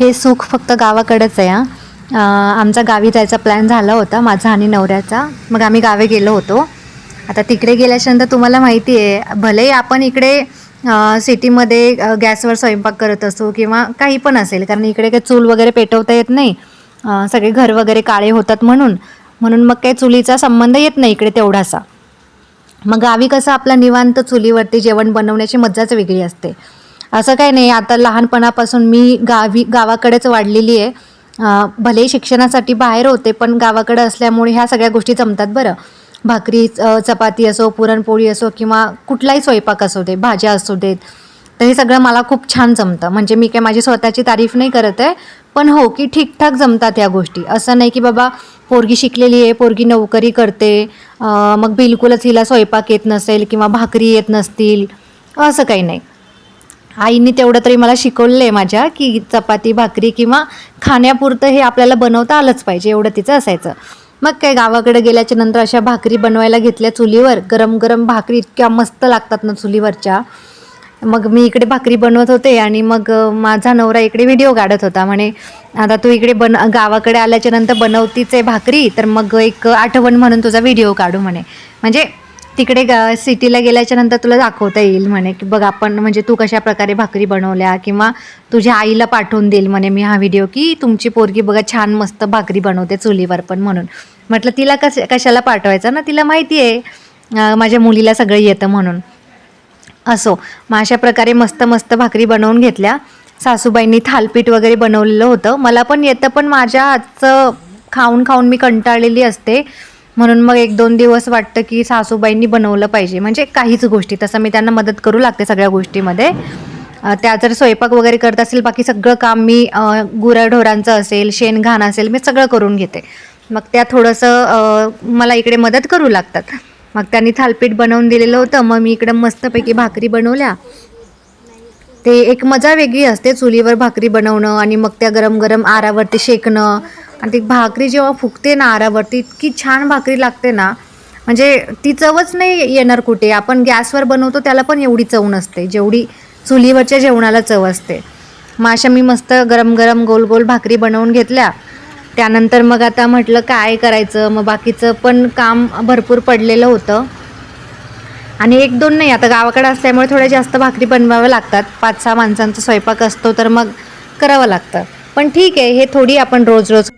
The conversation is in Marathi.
हे सुख फक्त गावाकडेच आहे हां. आमचा गावी जायचा प्लॅन झाला होता माझा आणि नवऱ्याचा. मग आम्ही गावी गेलो होतो. आता तिकडे गेल्याच्यानंतर तुम्हाला माहिती आहे, भलेही आपण इकडे सिटीमध्ये गॅसवर स्वयंपाक करत असू किंवा काही पण असेल, कारण इकडे काही चूल वगैरे पेटवता येत नाही. सगळे घर वगैरे काळे होतात म्हणून म्हणून मग काही चुलीचा संबंध येत नाही इकडे तेवढासा. मग गावी कसं आपलं निवांत चुलीवरती जेवण बनवण्याची मज्जाच वेगळी असते. असं काही नाही, आता लहानपणापासून मी गावाकडेच वाढलेली आहे. भलेही शिक्षणासाठी बाहेर होते, पण गावाकडे असल्यामुळे ह्या सगळ्या गोष्टी जमतात बरं. भाकरी, चपाती असो, पुरणपोळी असो किंवा कुठलाही स्वयंपाक असू दे, भाज्या असू देत, तर हे सगळं मला खूप छान जमतं. म्हणजे मी काय माझी स्वतःची तारीफ नाही करत आहे, पण हो की ठीकठाक जमतात ह्या गोष्टी. असं नाही की बाबा पोरगी शिकलेली आहे, पोरगी नोकरी करते, मग बिलकुलच हिला स्वयंपाक येत नसेल किंवा भाकरी येत नसतील, असं काही नाही. आईने तेवढं तरी मला शिकवलं आहे माझ्या, की चपाती भाकरी किंवा खाण्यापुरतं हे आपल्याला बनवता आलंच पाहिजे, एवढं तिचं असायचं. मग काय गावाकडे गेल्याच्या नंतर अशा भाकरी बनवायला घेतल्या चुलीवर. गरम गरम भाकरी इतक्या मस्त लागतात ना चुलीवरच्या. मग मी इकडे भाकरी बनवत होते आणि मग माझा नवरा इकडे व्हिडिओ काढत होता. म्हणे आता तू इकडे गावाकडे आल्याच्या नंतर बनवतीच आहे भाकरी, तर मग एक आठवण म्हणून तुझा व्हिडिओ काढू म्हणे. म्हणजे तिकडे सिटीला गेल्याच्या नंतर तुला दाखवता येईल म्हणे, की बघ आपण म्हणजे तू कशा प्रकारे भाकरी बनवल्या, किंवा तुझ्या आईला पाठवून देईल म्हणे मी हा व्हिडिओ, की तुमची पोरगी बघा छान मस्त भाकरी बनवते चुलीवर पण. म्हणून म्हटलं तिला कशाला पाठवायचं ना, तिला माहिती आहे माझ्या मुलीला सगळं येतं म्हणून. असो, मग अशा प्रकारे मस्त मस्त भाकरी बनवून घेतल्या. सासूबाईंनी थालपीठ वगैरे बनवलेलं होतं. मला पण येतं, पण माझ्या हातचं खाऊन खाऊन मी कंटाळलेली असते. म्हणून मग 1-2 दिवस वाटतं की सासूबाईंनी बनवलं पाहिजे, म्हणजे काहीच गोष्टी. तसं मी त्यांना मदत करू लागते सगळ्या गोष्टीमध्ये. त्या जर स्वयंपाक वगैरे करत असेल, बाकी सगळं काम मी गुराढोरांचं असेल, शेणघाण असेल, मी सगळं करून घेते. मग त्या थोडंसं मला इकडे मदत करू लागतात. मग त्यांनी थालपीठ बनवून दिलेलं होतं. मग मी इकडं मस्तपैकी भाकरी बनवल्या. ते एक मजा वेगळी असते चुलीवर भाकरी बनवणं, आणि मग त्या गरम गरम आरावरती शेकणं. आणि ती भाकरी जेव्हा फुगते ना आरावरती, इतकी छान भाकरी लागते ना, म्हणजे ती चवच नाही येणार कुठे. आपण गॅसवर बनवतो त्याला पण एवढी चव नसते जेवढी चुलीवरच्या जेवणाला चव असते. मग अशा मी मस्त गरम गरम गोल गोल भाकरी बनवून घेतल्या. त्यानंतर मग आता म्हटलं काय करायचं, मग बाकीचं पण काम भरपूर पडलेलं होतं. आणि 1-2 नाही, आता गावाकडे असल्यामुळे थोड्या जास्त भाकरी बनवाव्या लागतात. 5-6 माणसांचा स्वयंपाक असतो तर मग करावं लागतं. पण ठीक आहे, हे थोडी आपण रोज रोज